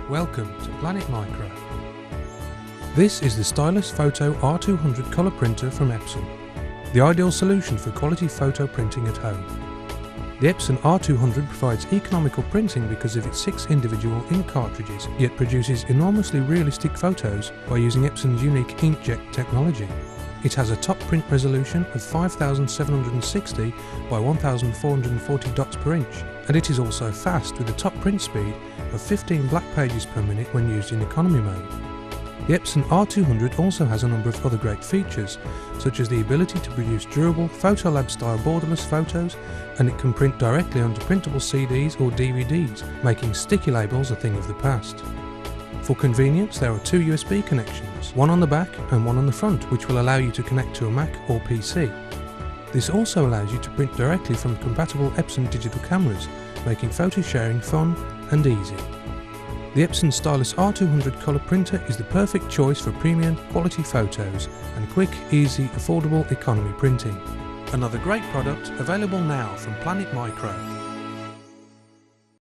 Welcome to Planet Micro. This is the Stylus Photo R200 colour printer from Epson, the ideal solution for quality photo printing at home. The Epson R200 provides economical printing because of its 6 individual ink cartridges, yet produces enormously realistic photos by using Epson's unique inkjet technology. It has a top print resolution of 5760 by 1440 dots per inch, and it is also fast with a top print speed of 15 black pages per minute when used in economy mode. The Epson R200 also has a number of other great features, such as the ability to produce durable Photolab style borderless photos, and it can print directly onto printable CDs or DVDs, making sticky labels a thing of the past. For convenience, there are 2 USB connections, one on the back and one on the front, which will allow you to connect to a Mac or PC. This also allows you to print directly from compatible Epson digital cameras, making photo sharing fun and easy. The Epson Stylus R200 colour printer is the perfect choice for premium quality photos and quick, easy, affordable economy printing. Another great product available now from Planet Micro.